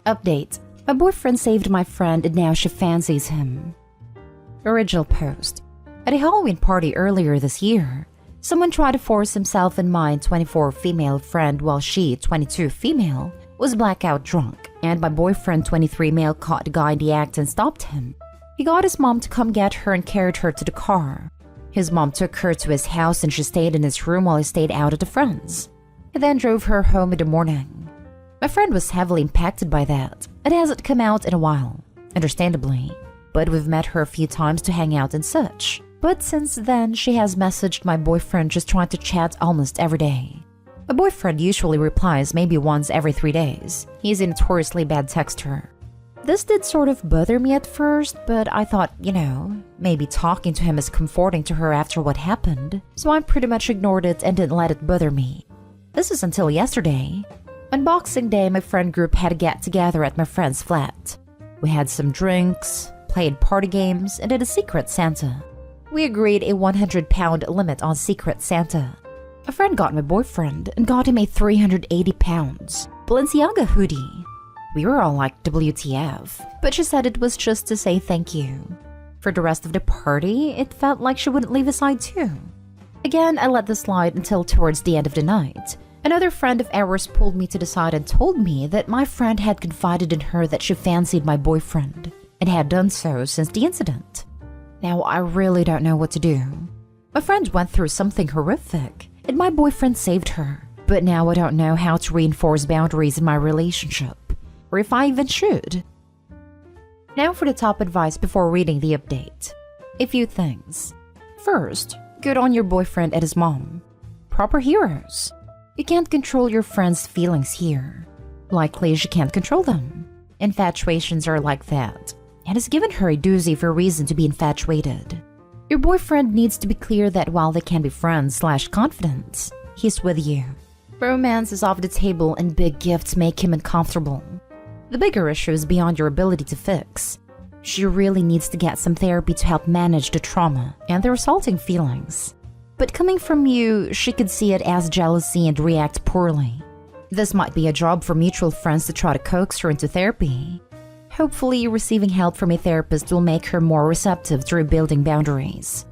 Update. My boyfriend saved my friend and now she fancies him. Original post. At a Halloween party earlier this year, someone tried to force himself and my 24 female friend while she, 22 female, was blackout drunk, and my boyfriend, 23 male, caught the guy in the act and stopped him. He got his mom to come get her and carried her to the car. His mom took her to his house and she stayed in his room while he stayed out at the friend's. He then drove her home in the morning. My friend was heavily impacted by that. It hasn't come out in a while, understandably, but we've met her a few times to hang out and such. But since then, she has messaged my boyfriend just trying to chat almost every day. My boyfriend usually replies maybe once every 3 days. He's a notoriously bad texter. This did sort of bother me at first, but I thought, maybe talking to him is comforting to her after what happened, so I pretty much ignored it and didn't let it bother me. This is until yesterday. On Boxing Day, my friend group had a get-together at my friend's flat. We had some drinks, played party games, and did a Secret Santa. We agreed a 100-pound limit on Secret Santa. A friend got my boyfriend and got him a 380 pounds Balenciaga hoodie. We were all like, WTF, but she said it was just to say thank you. For the rest of the party, it felt like she wouldn't leave his side too. Again, I let this slide until towards the end of the night. Another friend of ours pulled me to the side and told me that my friend had confided in her that she fancied my boyfriend and had done so since the incident. Now, I really don't know what to do. My friend went through something horrific, and my boyfriend saved her. But now I don't know how to reinforce boundaries in my relationship, or if I even should. Now for the top advice before reading the update. A few things. First, good on your boyfriend and his mom. Proper heroes. You can't control your friend's feelings here. Likely she can't control them. Infatuations are like that. And has given her a doozy for a reason to be infatuated. Your boyfriend needs to be clear that while they can be friends/confidants, he's with you. Romance is off the table and big gifts make him uncomfortable. The bigger issue is beyond your ability to fix. She really needs to get some therapy to help manage the trauma and the resulting feelings. But coming from you, she could see it as jealousy and react poorly. This might be a job for mutual friends to try to coax her into therapy. Hopefully, receiving help from a therapist will make her more receptive to rebuilding boundaries.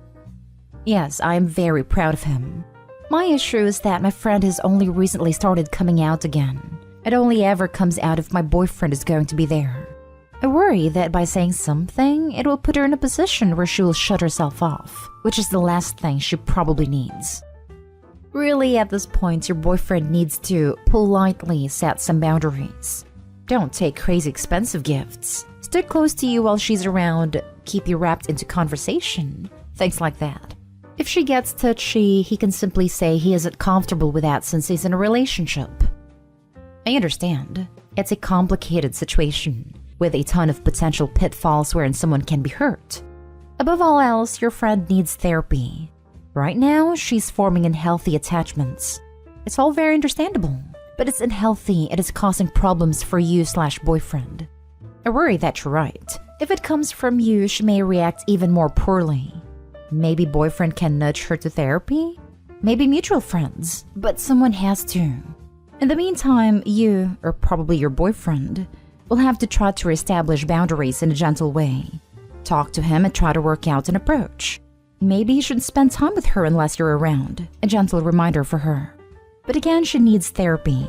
Yes, I am very proud of him. My issue is that my friend has only recently started coming out again. It only ever comes out if my boyfriend is going to be there. I worry that by saying something, it will put her in a position where she will shut herself off, which is the last thing she probably needs. Really, at this point, your boyfriend needs to politely set some boundaries. Don't take crazy expensive gifts. Stick close to you while she's around, keep you wrapped into conversation, things like that. If she gets touchy, he can simply say he isn't comfortable with that since he's in a relationship. I understand. It's a complicated situation, with a ton of potential pitfalls wherein someone can be hurt. Above all else, your friend needs therapy. Right now, she's forming unhealthy attachments. It's all very understandable, but it's unhealthy and is causing problems for you/boyfriend. I worry that you're right. If it comes from you, she may react even more poorly. Maybe boyfriend can nudge her to therapy? Maybe mutual friends, but someone has to. In the meantime, you, or probably your boyfriend, will have to try to reestablish boundaries in a gentle way. Talk to him and try to work out an approach. Maybe you shouldn't spend time with her unless you're around, a gentle reminder for her. But again, she needs therapy.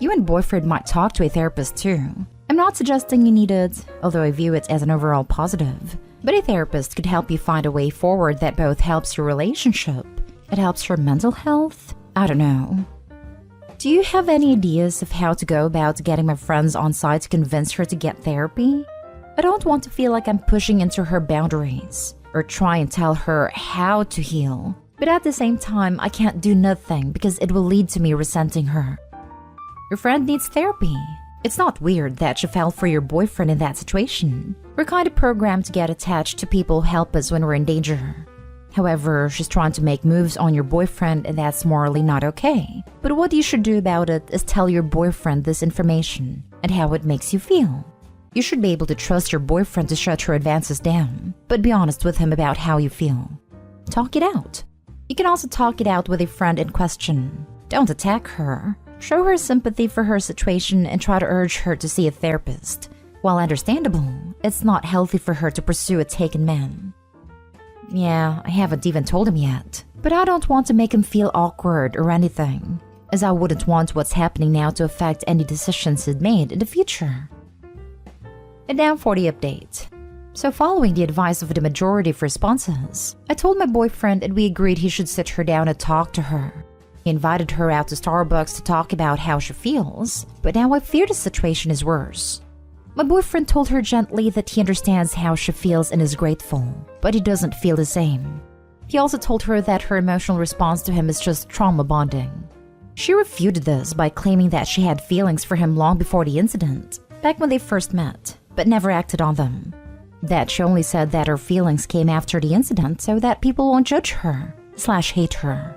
You and boyfriend might talk to a therapist too. I'm not suggesting you need it, although I view it as an overall positive. But a therapist could help you find a way forward that both helps your relationship, it helps your mental health. I don't know. Do you have any ideas of how to go about getting my friends on site to convince her to get therapy? I don't want to feel like I'm pushing into her boundaries or try and tell her how to heal. But at the same time, I can't do nothing because it will lead to me resenting her. Your friend needs therapy. It's not weird that she fell for your boyfriend in that situation. We're kind of programmed to get attached to people who help us when we're in danger. However, she's trying to make moves on your boyfriend and that's morally not okay. But what you should do about it is tell your boyfriend this information and how it makes you feel. You should be able to trust your boyfriend to shut her advances down, but be honest with him about how you feel. Talk it out. You can also talk it out with a friend in question. Don't attack her. Show her sympathy for her situation and try to urge her to see a therapist. While understandable, it's not healthy for her to pursue a taken man. Yeah, I haven't even told him yet, but I don't want to make him feel awkward or anything, as I wouldn't want what's happening now to affect any decisions he'd made in the future. And now for the update. So following the advice of the majority of responses, I told my boyfriend and we agreed he should sit her down and talk to her. He invited her out to Starbucks to talk about how she feels, but now I fear the situation is worse. My boyfriend told her gently that he understands how she feels and is grateful, but he doesn't feel the same. He also told her that her emotional response to him is just trauma bonding. She refuted this by claiming that she had feelings for him long before the incident, back when they first met, but never acted on them. That she only said that her feelings came after the incident so that people won't judge her/hate her.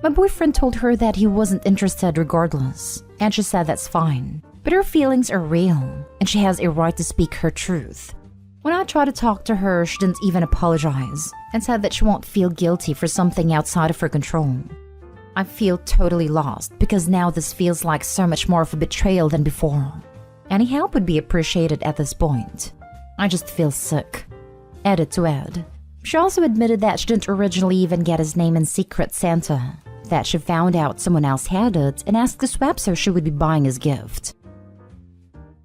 My boyfriend told her that he wasn't interested regardless, and she said that's fine. But her feelings are real, and she has a right to speak her truth. When I tried to talk to her, she didn't even apologize, and said that she won't feel guilty for something outside of her control. I feel totally lost, because now this feels like so much more of a betrayal than before. Any help would be appreciated at this point. I just feel sick. Edit to Ed. She also admitted that she didn't originally even get his name in Secret Santa, that she found out someone else had it and asked to swap so she would be buying his gift.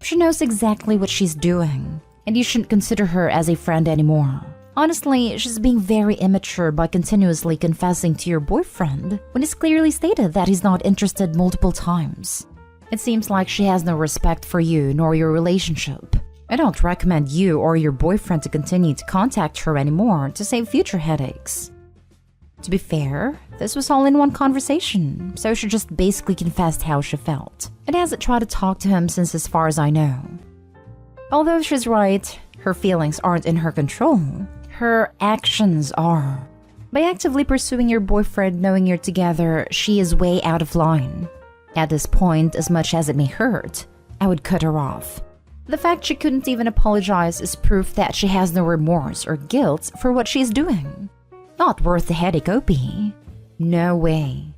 She knows exactly what she's doing, and you shouldn't consider her as a friend anymore. Honestly, she's being very immature by continuously confessing to your boyfriend when he's clearly stated that he's not interested multiple times. It seems like she has no respect for you nor your relationship. I don't recommend you or your boyfriend to continue to contact her anymore to save future headaches. To be fair, this was all in one conversation, so she just basically confessed how she felt, and hasn't tried to talk to him since as far as I know. Although she's right, her feelings aren't in her control, her actions are. By actively pursuing your boyfriend knowing you're together, she is way out of line. At this point, as much as it may hurt, I would cut her off. The fact she couldn't even apologize is proof that she has no remorse or guilt for what she's doing. Not worth the headache, OP. No way.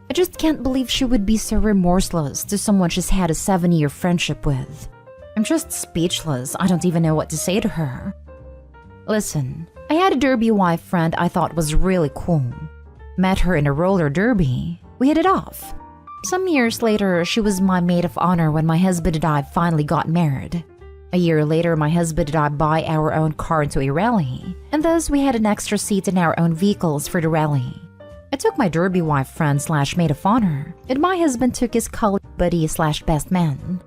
I just can't believe she would be so remorseless to someone she's had a 7-year friendship with. I'm just speechless. I don't even know what to say to her. Listen, I had a derby wife friend I thought was really cool. Met her in a roller derby. We hit it off. Some years later, she was my maid of honor when my husband and I finally got married. A year later, my husband and I buy our own car into a rally, and thus we had an extra seat in our own vehicles for the rally. I took my derby wife friend/maid of honor, and my husband took his college buddy/best man.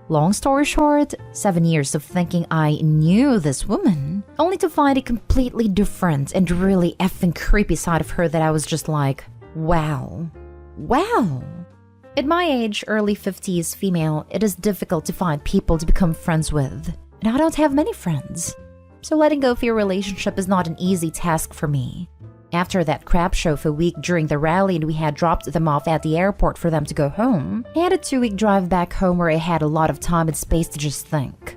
Long story short, 7 years of thinking I knew this woman, only to find a completely different and really effing creepy side of her that I was just like, wow. Wow. At my age, early 50s female, it is difficult to find people to become friends with, and I don't have many friends. So letting go of your relationship is not an easy task for me. After that crap show for a week during the rally and we had dropped them off at the airport for them to go home, I had a 2-week drive back home where I had a lot of time and space to just think.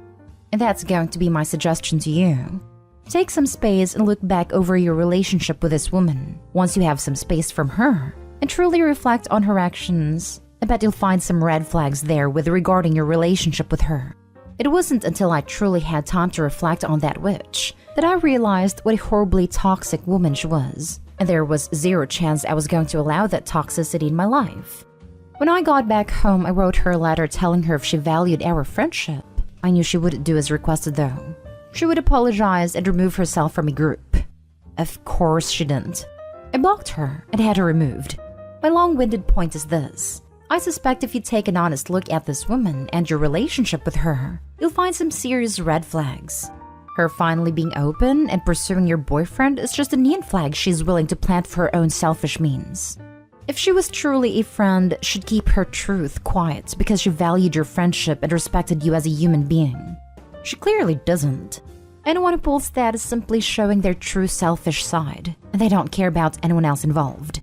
And that's going to be my suggestion to you. Take some space and look back over your relationship with this woman, once you have some space from her, and truly reflect on her actions. I bet you'll find some red flags there with regarding your relationship with her. It wasn't until I truly had time to reflect on that witch that I realized what a horribly toxic woman she was, and there was zero chance I was going to allow that toxicity in my life. When I got back home, I wrote her a letter telling her if she valued our friendship. I knew she wouldn't do as requested though. She would apologize and remove herself from a group. Of course she didn't. I blocked her and had her removed. My long-winded point is this. I suspect if you take an honest look at this woman and your relationship with her, you'll find some serious red flags. Her finally being open and pursuing your boyfriend is just a neon flag she's willing to plant for her own selfish means. If she was truly a friend, she'd keep her truth quiet because she valued your friendship and respected you as a human being. She clearly doesn't. Anyone who pulls that is simply showing their true selfish side, and they don't care about anyone else involved.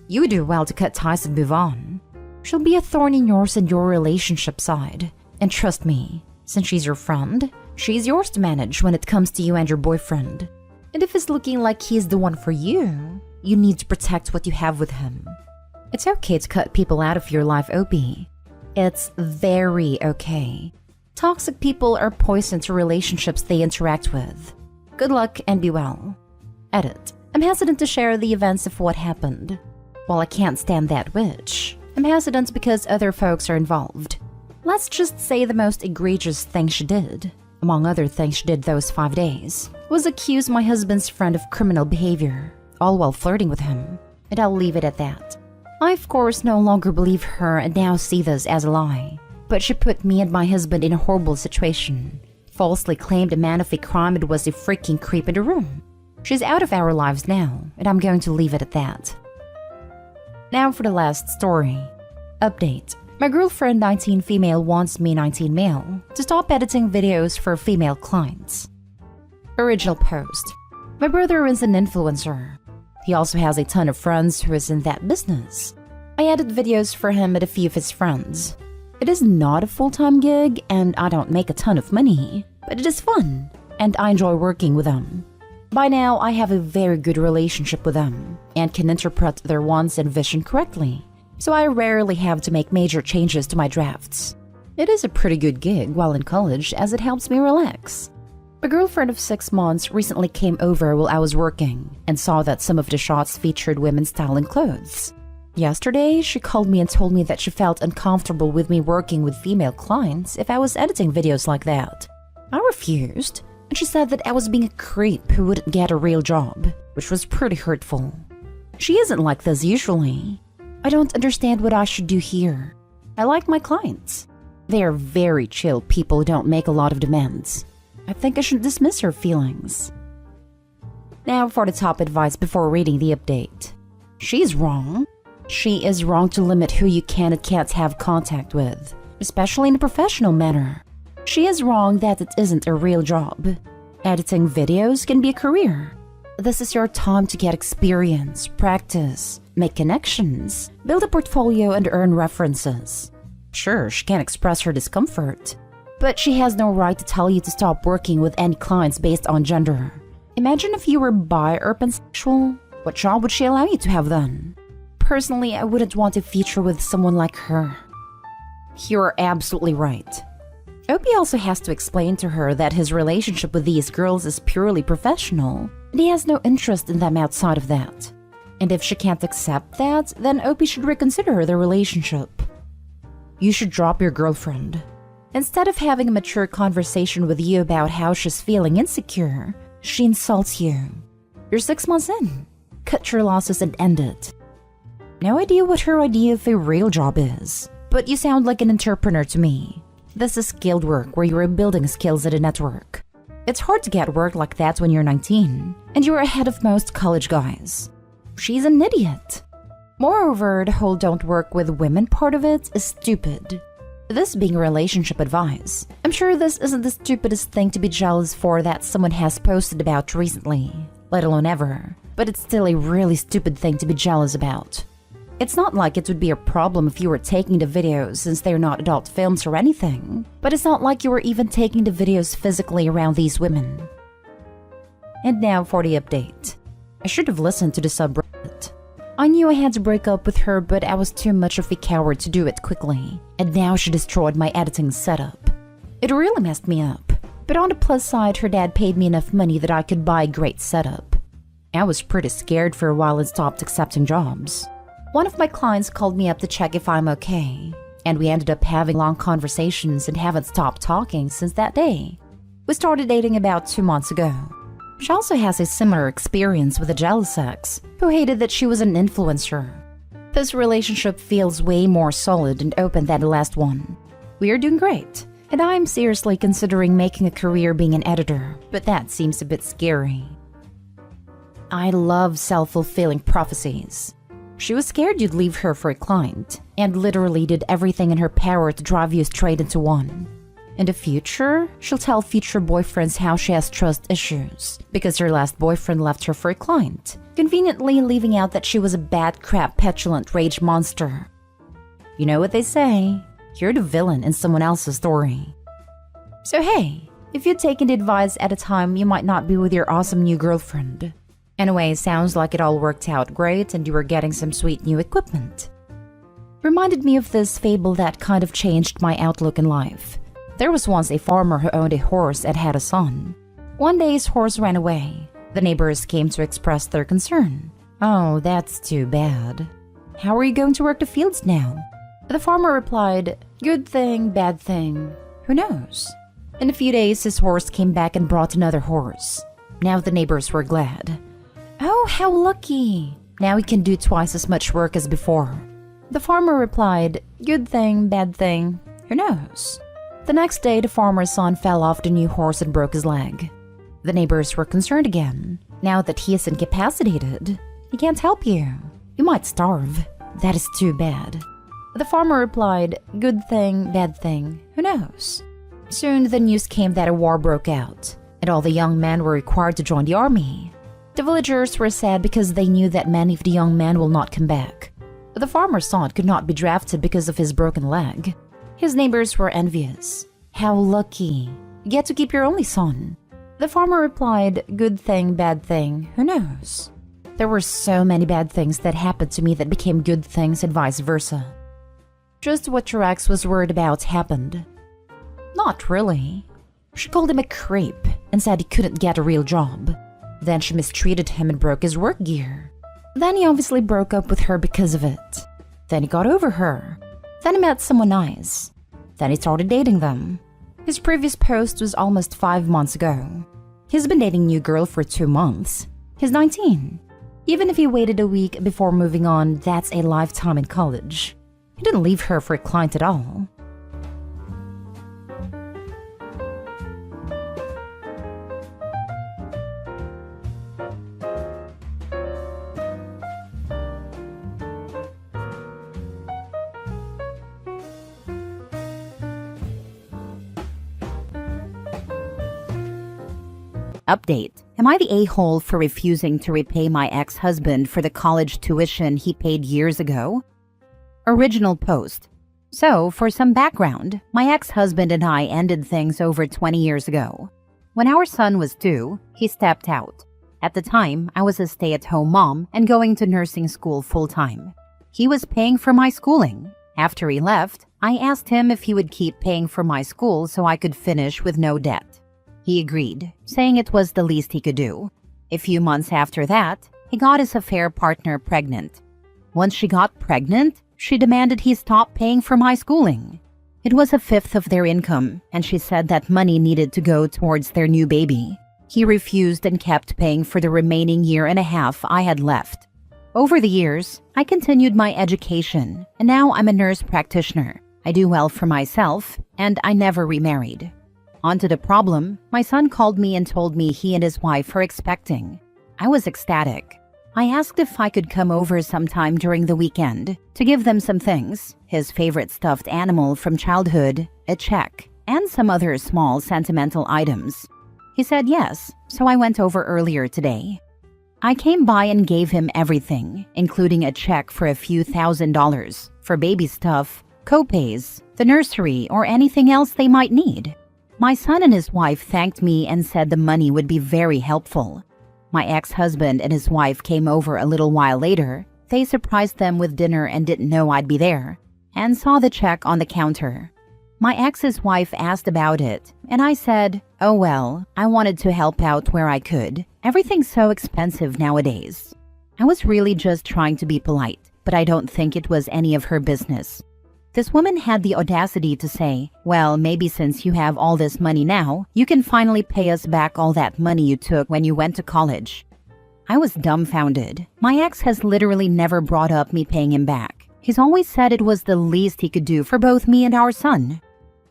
You would do well to cut ties and move on. She'll be a thorn in yours and your relationship side. And trust me, since she's your friend, she's yours to manage when it comes to you and your boyfriend. And if it's looking like he's the one for you, you need to protect what you have with him. It's okay to cut people out of your life, Opie. It's very okay. Toxic people are poison to relationships they interact with. Good luck and be well. Edit. I'm hesitant to share the events of what happened. While I can't stand that witch, I'm hesitant because other folks are involved. Let's just say the most egregious thing she did, among other things she did those 5 days, was accuse my husband's friend of criminal behavior, all while flirting with him, and I'll leave it at that. I of course no longer believe her and now see this as a lie, but she put me and my husband in a horrible situation, falsely claimed a man of a crime and was a freaking creep in the room. She's out of our lives now, and I'm going to leave it at that. Now for the last story. Update. My girlfriend 19 female wants me 19 male to stop editing videos for female clients. Original post. My brother is an influencer. He also has a ton of friends who is in that business. I edit videos for him and a few of his friends. It is not a full-time gig and I don't make a ton of money, but it is fun and I enjoy working with them. By now, I have a very good relationship with them and can interpret their wants and vision correctly, so I rarely have to make major changes to my drafts. It is a pretty good gig while in college as it helps me relax. My girlfriend of 6 months recently came over while I was working and saw that some of the shots featured women styling clothes. Yesterday, she called me and told me that she felt uncomfortable with me working with female clients if I was editing videos like that. I refused, and she said that I was being a creep who wouldn't get a real job, which was pretty hurtful. She isn't like this usually. I don't understand what I should do here. I like my clients. They are very chill people who don't make a lot of demands. I think I should dismiss her feelings. Now for the top advice before reading the update. She's wrong. She is wrong to limit who you can and can't have contact with, especially in a professional manner. She is wrong that it isn't a real job. Editing videos can be a career. This is your time to get experience, practice, make connections, build a portfolio, and earn references. Sure, she can express her discomfort, but she has no right to tell you to stop working with any clients based on gender. Imagine if you were bi or pansexual. What job would she allow you to have then? Personally, I wouldn't want to feature with someone like her. You're absolutely right. Opie also has to explain to her that his relationship with these girls is purely professional, and he has no interest in them outside of that. And if she can't accept that, then Opie should reconsider their relationship. You should drop your girlfriend. Instead of having a mature conversation with you about how she's feeling insecure, she insults you. You're 6 months in. Cut your losses and end it. No idea what her idea of a real job is, but you sound like an entrepreneur to me. This is skilled work where you're building skills at a network. It's hard to get work like that when you're 19, and you're ahead of most college guys. She's an idiot. Moreover, the whole don't work with women part of it is stupid. This being relationship advice, I'm sure this isn't the stupidest thing to be jealous for that someone has posted about recently, let alone ever, but it's still a really stupid thing to be jealous about. It's not like it would be a problem if you were taking the videos since they're not adult films or anything, but it's not like you were even taking the videos physically around these women. And now for the update. I should have listened to the subreddit. I knew I had to break up with her, but I was too much of a coward to do it quickly, and now she destroyed my editing setup. It really messed me up, but on the plus side, her dad paid me enough money that I could buy a great setup. I was pretty scared for a while and stopped accepting jobs. One of my clients called me up to check if I'm okay, and we ended up having long conversations and haven't stopped talking since that day. We started dating about 2 months ago. She also has a similar experience with a jealous ex who hated that she was an influencer. This relationship feels way more solid and open than the last one. We are doing great, and I'm seriously considering making a career being an editor, but that seems a bit scary. I love self-fulfilling prophecies. She was scared you'd leave her for a client, and literally did everything in her power to drive you straight into one. In the future, she'll tell future boyfriends how she has trust issues, because her last boyfriend left her for a client, conveniently leaving out that she was a bad crap petulant rage monster. You know what they say, you're the villain in someone else's story. So hey, if you'd taken the advice at a time, you might not be with your awesome new girlfriend. Anyway, sounds like it all worked out great and you were getting some sweet new equipment. Reminded me of this fable that kind of changed my outlook in life. There was once a farmer who owned a horse and had a son. One day his horse ran away. The neighbors came to express their concern. "Oh, that's too bad. How are you going to work the fields now?" The farmer replied, "Good thing, bad thing. Who knows?" In a few days, his horse came back and brought another horse. Now the neighbors were glad. "Oh, how lucky. Now he can do twice as much work as before." The farmer replied, "Good thing, bad thing. Who knows?" The next day, the farmer's son fell off the new horse and broke his leg. The neighbors were concerned again. "Now that he is incapacitated, he can't help you. You might starve. That is too bad." The farmer replied, "Good thing, bad thing. Who knows?" Soon the news came that a war broke out, and all the young men were required to join the army. The villagers were sad because they knew that many of the young men will not come back. The farmer's son could not be drafted because of his broken leg. His neighbors were envious. "How lucky. You get to keep your only son." The farmer replied, "Good thing, bad thing. Who knows?" There were so many bad things that happened to me that became good things and vice versa. Just what your ex was worried about happened. Not really. She called him a creep and said he couldn't get a real job. Then she mistreated him and broke his work gear. Then he obviously broke up with her because of it. Then he got over her. Then he met someone nice. Then he started dating them. His previous post was almost 5 months ago. He's been dating a new girl for 2 months. He's 19. Even if he waited a week before moving on, that's a lifetime in college. He didn't leave her for a client at all. Update. Am I the a-hole for refusing to repay my ex-husband for the college tuition he paid years ago? Original post. So, for some background, my ex-husband and I ended things over 20 years ago. When our son was 2, he stepped out. At the time, I was a stay-at-home mom and going to nursing school full-time. He was paying for my schooling. After he left, I asked him if he would keep paying for my school so I could finish with no debt. He agreed, saying it was the least he could do. A few months after that, he got his affair partner pregnant. Once she got pregnant, she demanded he stop paying for my schooling. It was a fifth of their income, and she said that money needed to go towards their new baby. He refused and kept paying for the remaining year and a half I had left. Over the years, I continued my education, and now I'm a nurse practitioner. I do well for myself, and I never remarried. On to the problem, my son called me and told me he and his wife are expecting. I was ecstatic. I asked if I could come over sometime during the weekend to give them some things, his favorite stuffed animal from childhood, a check, and some other small sentimental items. He said yes, so I went over earlier today. I came by and gave him everything, including a check for a few $1,000s for baby stuff, co-pays, the nursery, or anything else they might need. My son and his wife thanked me and said the money would be very helpful. My ex-husband and his wife came over a little while later. They surprised them with dinner and didn't know I'd be there, and saw the check on the counter. My ex's wife asked about it, and I said, "Oh well, I wanted to help out where I could. Everything's so expensive nowadays." I was really just trying to be polite, but I don't think it was any of her business. This woman had the audacity to say, "Well, maybe since you have all this money now, you can finally pay us back all that money you took when you went to college." I was dumbfounded. My ex has literally never brought up me paying him back. He's always said it was the least he could do for both me and our son.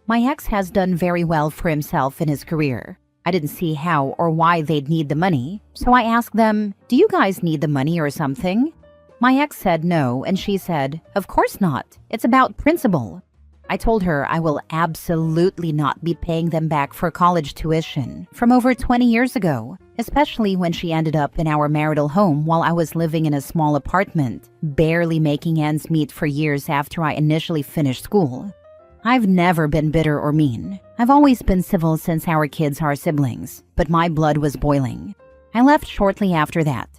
My ex has done very well for himself in his career. I didn't see how or why they'd need the money, so I asked them, "Do you guys need the money or something?" My ex said no, and she said, "Of course not. It's about principle." I told her I will absolutely not be paying them back for college tuition from over 20 years ago, especially when she ended up in our marital home while I was living in a small apartment, barely making ends meet for years after I initially finished school. I've never been bitter or mean. I've always been civil since our kids are siblings, but my blood was boiling. I left shortly after that.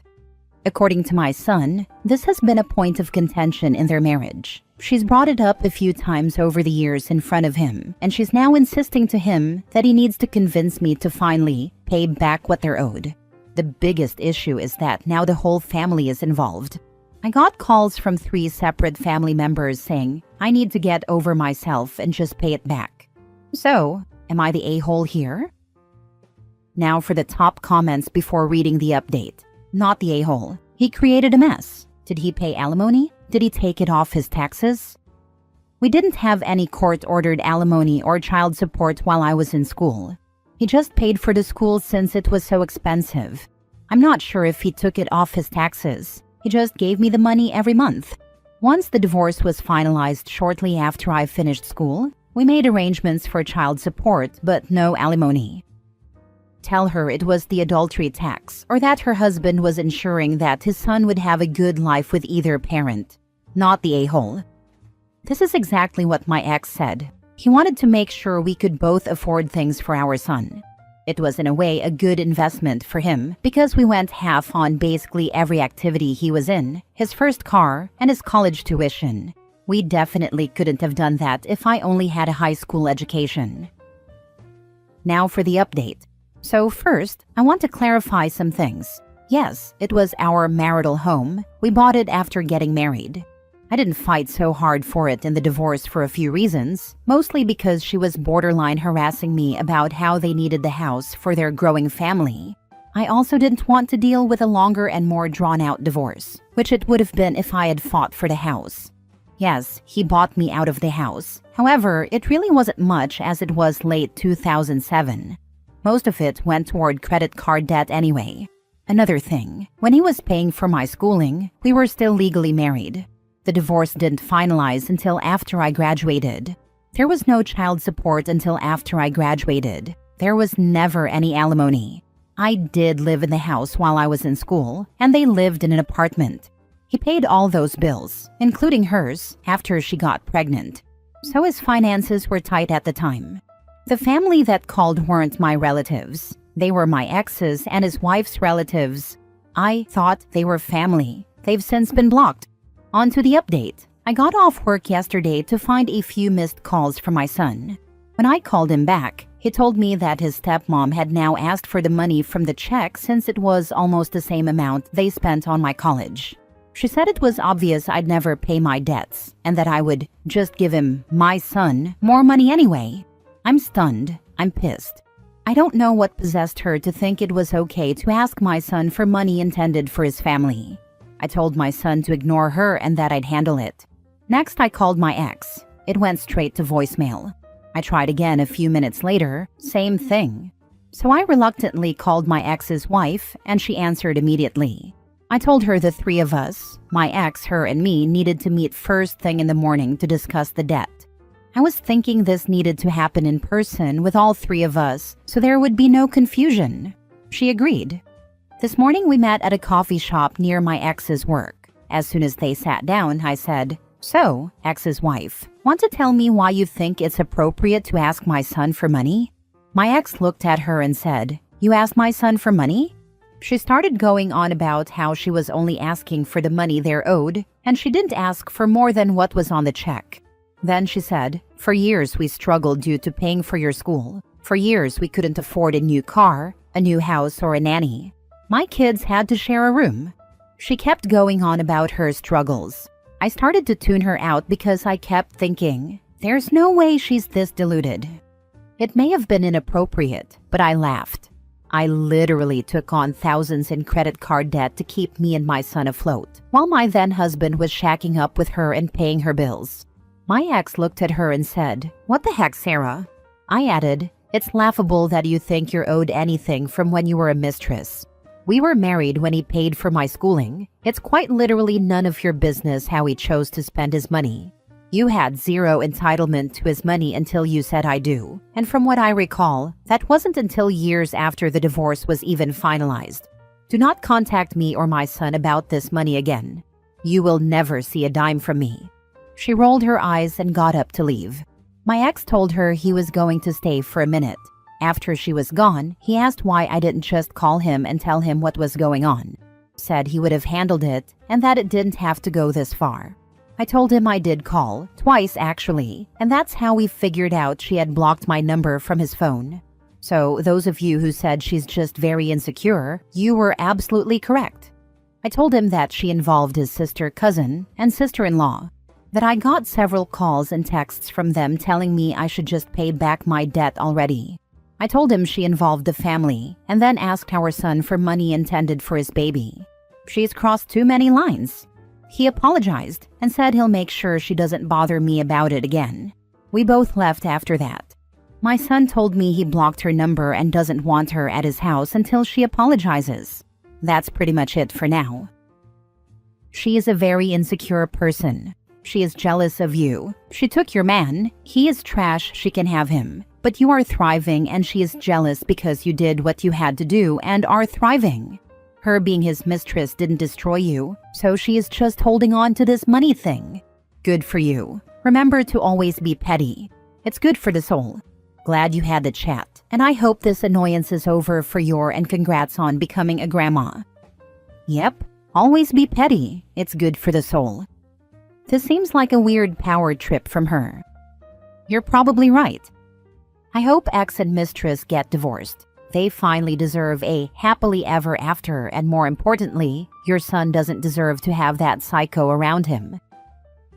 According to my son, This has been a point of contention in their marriage. She's brought it up a few times over the years in front of him, and she's now insisting to him that he needs to convince me to finally pay back what they're owed. The biggest issue is that now the whole family is involved. I got calls from 3 separate family members saying I need to get over myself and just pay it back. So, am I the a-hole here? Now for the top comments before reading the update. Not the a-hole. He created a mess. Did he pay alimony? Did he take it off his taxes? We didn't have any court-ordered alimony or child support while I was in school. He just paid for the school since it was so expensive. I'm not sure if he took it off his taxes. He just gave me the money every month. Once the divorce was finalized shortly after I finished school, we made arrangements for child support but no alimony. Tell her it was the adultery tax or that her husband was ensuring that his son would have a good life with either parent. Not the a-hole. This is exactly what my ex said. He wanted to make sure we could both afford things for our son. It was in a way a good investment for him because we went half on basically every activity he was in, his first car, and his college tuition. We definitely couldn't have done that if I only had a high school education. Now for the update. So first, I want to clarify some things. Yes, it was our marital home. We bought it after getting married. I didn't fight so hard for it in the divorce for a few reasons, mostly because she was borderline harassing me about how they needed the house for their growing family. I also didn't want to deal with a longer and more drawn-out divorce, which it would have been if I had fought for the house. Yes, he bought me out of the house. However, it really wasn't much as it was late 2007. Most of it went toward credit card debt anyway. Another thing, when he was paying for my schooling, we were still legally married. The divorce didn't finalize until after I graduated. There was no child support until after I graduated. There was never any alimony. I did live in the house while I was in school, and they lived in an apartment. He paid all those bills, including hers, after she got pregnant. So his finances were tight at the time. The family that called weren't my relatives. They were my ex's and his wife's relatives. I thought they were family. They've since been blocked. On to the update. I got off work yesterday to find a few missed calls from my son. When I called him back, he told me that his stepmom had now asked for the money from the check since it was almost the same amount they spent on my college. She said it was obvious I'd never pay my debts and that I would just give him, my son, more money anyway. I'm stunned. I'm pissed. I don't know what possessed her to think it was okay to ask my son for money intended for his family. I told my son to ignore her and that I'd handle it. Next, I called my ex. It went straight to voicemail. I tried again a few minutes later, same thing. So I reluctantly called my ex's wife, and she answered immediately. I told her the 3 of us, my ex, her, and me, needed to meet first thing in the morning to discuss the debt. I was thinking this needed to happen in person with all 3 of us, so there would be no confusion. She agreed. This morning we met at a coffee shop near my ex's work. As soon as they sat down, I said, "So, ex's wife, want to tell me why you think it's appropriate to ask my son for money?" My ex looked at her and said, "You asked my son for money?" She started going on about how she was only asking for the money they're owed, and she didn't ask for more than what was on the check. Then she said, "For years we struggled due to paying for your school. For years we couldn't afford a new car, a new house, or a nanny. My kids had to share a room." She kept going on about her struggles. I started to tune her out because I kept thinking, there's no way she's this deluded. It may have been inappropriate, but I laughed. I literally took on thousands in credit card debt to keep me and my son afloat, while my then-husband was shacking up with her and paying her bills. My ex looked at her and said, "What the heck, Sarah?" I added, "It's laughable that you think you're owed anything from when you were a mistress. We were married when he paid for my schooling. It's quite literally none of your business how he chose to spend his money. You had zero entitlement to his money until you said I do. And from what I recall, that wasn't until years after the divorce was even finalized. Do not contact me or my son about this money again. You will never see a dime from me." She rolled her eyes and got up to leave. My ex told her he was going to stay for a minute. After she was gone, he asked why I didn't just call him and tell him what was going on. Said he would have handled it and that it didn't have to go this far. I told him I did call, twice actually, and that's how we figured out she had blocked my number from his phone. So those of you who said she's just very insecure, you were absolutely correct. I told him that she involved his sister, cousin, and sister-in-law, that I got several calls and texts from them telling me I should just pay back my debt already. I told him she involved the family and then asked our son for money intended for his baby. She's crossed too many lines. He apologized and said he'll make sure she doesn't bother me about it again. We both left after that. My son told me he blocked her number and doesn't want her at his house until she apologizes. That's pretty much it for now. She is a very insecure person. She is jealous of you. She took your man. He is trash, she can have him. But you are thriving and she is jealous because you did what you had to do and are thriving. Her being his mistress didn't destroy you, so she is just holding on to this money thing. Good for you. Remember to always be petty. It's good for the soul. Glad you had the chat, and I hope this annoyance is over for your and congrats on becoming a grandma. Yep, always be petty. It's good for the soul. This seems like a weird power trip from her. You're probably right. I hope ex and mistress get divorced. They finally deserve a happily ever after, and more importantly, your son doesn't deserve to have that psycho around him.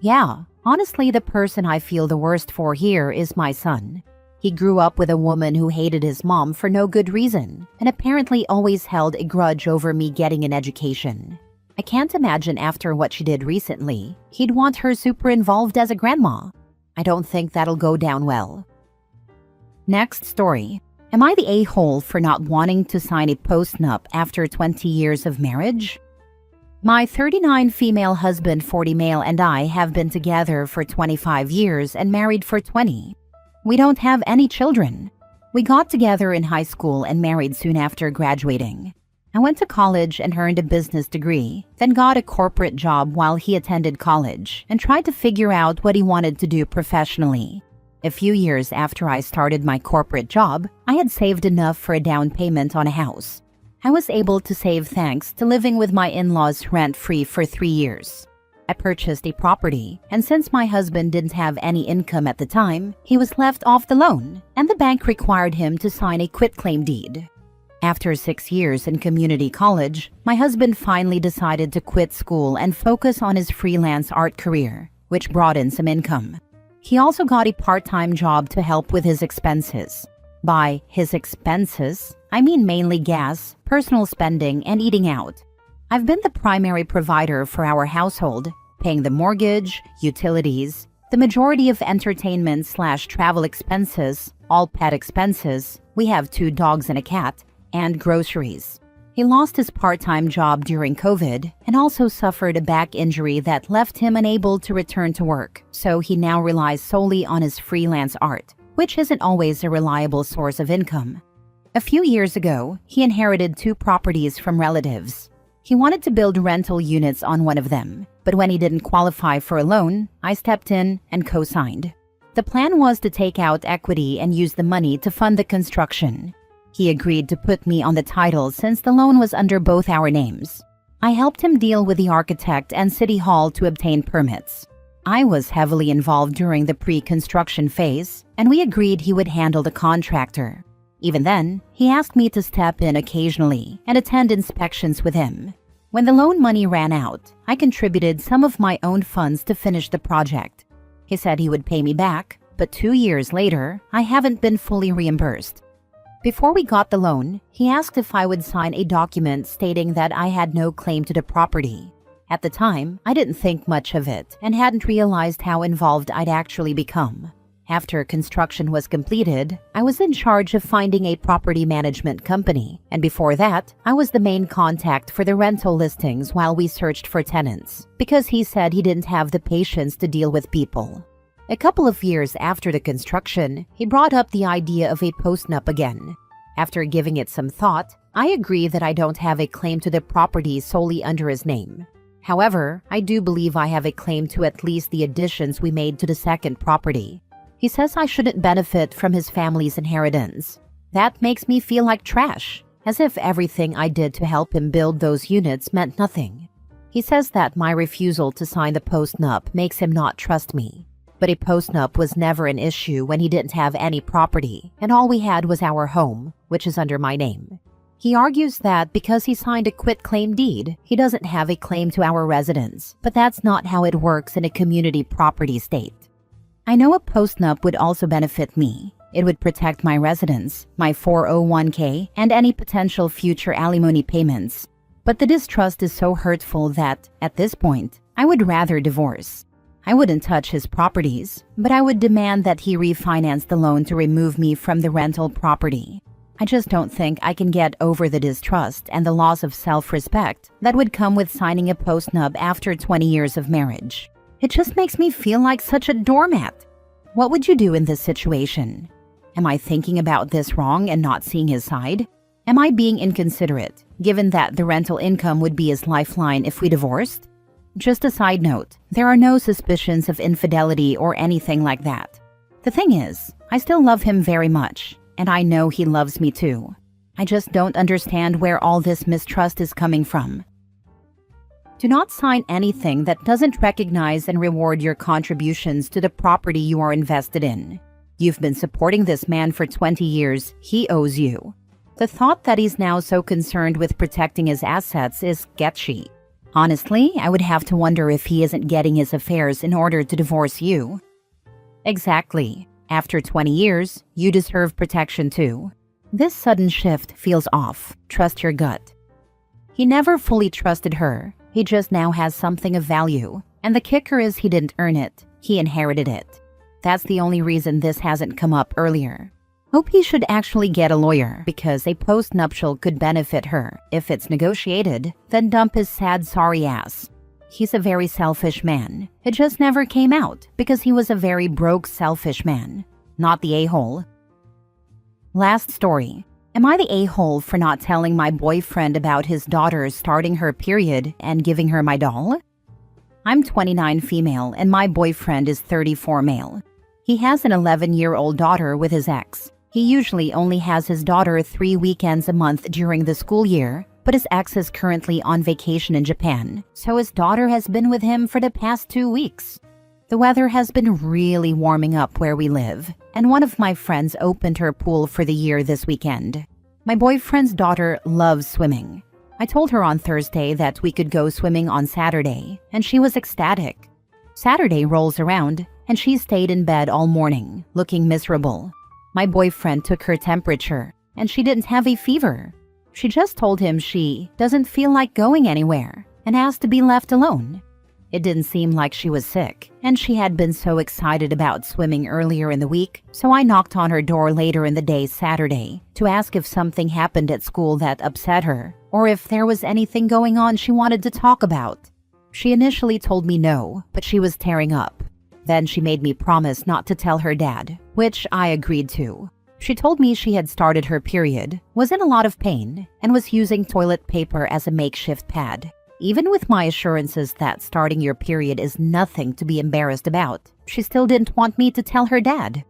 Yeah, honestly, the person I feel the worst for here is my son. He grew up with a woman who hated his mom for no good reason, and apparently always held a grudge over me getting an education. I can't imagine after what she did recently, he'd want her super involved as a grandma. I don't think that'll go down well. Next story. Am I the a-hole for not wanting to sign a post-nup after 20 years of marriage? My 39 female husband, 40 male, and I have been together for 25 years and married for 20. We don't have any children. We got together in high school and married soon after graduating. I went to college and earned a business degree, then got a corporate job while he attended college and tried to figure out what he wanted to do professionally. A few years after I started my corporate job, I had saved enough for a down payment on a house. I was able to save thanks to living with my in-laws rent-free for 3 years. I purchased a property, and since my husband didn't have any income at the time, he was left off the loan, and the bank required him to sign a quitclaim deed. After 6 years in community college, my husband finally decided to quit school and focus on his freelance art career, which brought in some income. He also got a part-time job to help with his expenses. By his expenses, I mean mainly gas, personal spending, and eating out. I've been the primary provider for our household, paying the mortgage, utilities, the majority of entertainment/travel expenses, all pet expenses, we have 2 dogs and a cat, and groceries. He lost his part-time job during COVID and also suffered a back injury that left him unable to return to work, so he now relies solely on his freelance art, which isn't always a reliable source of income. A few years ago, he inherited 2 properties from relatives. He wanted to build rental units on one of them, but when he didn't qualify for a loan, I stepped in and co-signed. The plan was to take out equity and use the money to fund the construction. He agreed to put me on the title since the loan was under both our names. I helped him deal with the architect and city hall to obtain permits. I was heavily involved during the pre-construction phase, and we agreed he would handle the contractor. Even then, he asked me to step in occasionally and attend inspections with him. When the loan money ran out, I contributed some of my own funds to finish the project. He said he would pay me back, but 2 years later, I haven't been fully reimbursed. Before we got the loan, he asked if I would sign a document stating that I had no claim to the property. At the time, I didn't think much of it and hadn't realized how involved I'd actually become. After construction was completed, I was in charge of finding a property management company, and before that, I was the main contact for the rental listings while we searched for tenants, because he said he didn't have the patience to deal with people. A couple of years after the construction, he brought up the idea of a post-nup again. After giving it some thought, I agree that I don't have a claim to the property solely under his name. However, I do believe I have a claim to at least the additions we made to the second property. He says I shouldn't benefit from his family's inheritance. That makes me feel like trash. as if everything I did to help him build those units meant nothing. He says that my refusal to sign the postnup makes him not trust me. But a postnup was never an issue when he didn't have any property, and all we had was our home, which is under my name. He argues that because he signed a quitclaim deed, he doesn't have a claim to our residence, but that's not how it works in a community property state. I know a postnup would also benefit me. It would protect my residence, my 401k, and any potential future alimony payments. But the distrust is so hurtful that, at this point, I would rather divorce. I wouldn't touch his properties, but I would demand that he refinance the loan to remove me from the rental property. I just don't think I can get over the distrust and the loss of self-respect that would come with signing a postnup after 20 years of marriage. It just makes me feel like such a doormat. What would you do in this situation? Am I thinking about this wrong and not seeing his side? Am I being inconsiderate, given that the rental income would be his lifeline if we divorced? Just a side note, there are no suspicions of infidelity or anything like that. The thing is, I still love him very much, and I know he loves me too. I just don't understand where all this mistrust is coming from. Do not sign anything that doesn't recognize and reward your contributions to the property you are invested in. You've been supporting this man for 20 years, he owes you. The thought that he's now so concerned with protecting his assets is sketchy. Honestly, I would have to wonder if he isn't getting his affairs in order to divorce you. Exactly. After 20 years, you deserve protection too. This sudden shift feels off. Trust your gut. He never fully trusted her. He just now has something of value. And the kicker is he didn't earn it. He inherited it. That's the only reason this hasn't come up earlier. Hope he should actually get a lawyer, because a postnuptial could benefit her. If it's negotiated, then dump his sad sorry ass. He's a very selfish man. It just never came out, because he was a very broke selfish man. Not the a-hole. Last story. Am I the a-hole for not telling my boyfriend about his daughter starting her period and giving her my doll? I'm 29 female and my boyfriend is 34 male. He has an 11-year-old daughter with his ex. He usually only has his daughter 3 weekends a month during the school year, but his ex is currently on vacation in Japan, so his daughter has been with him for the past 2 weeks. The weather has been really warming up where we live, and one of my friends opened her pool for the year this weekend. My boyfriend's daughter loves swimming. I told her on Thursday that we could go swimming on Saturday, and she was ecstatic. Saturday rolls around, and she stayed in bed all morning, looking miserable. My boyfriend took her temperature, and she didn't have a fever. She just told him she doesn't feel like going anywhere and asked to be left alone. It didn't seem like she was sick, and she had been so excited about swimming earlier in the week, so I knocked on her door later in the day Saturday to ask if something happened at school that upset her, or if there was anything going on she wanted to talk about. She initially told me no, but she was tearing up. Then she made me promise not to tell her dad, which I agreed to. She told me she had started her period, was in a lot of pain, and was using toilet paper as a makeshift pad. Even with my assurances that starting your period is nothing to be embarrassed about, she still didn't want me to tell her dad.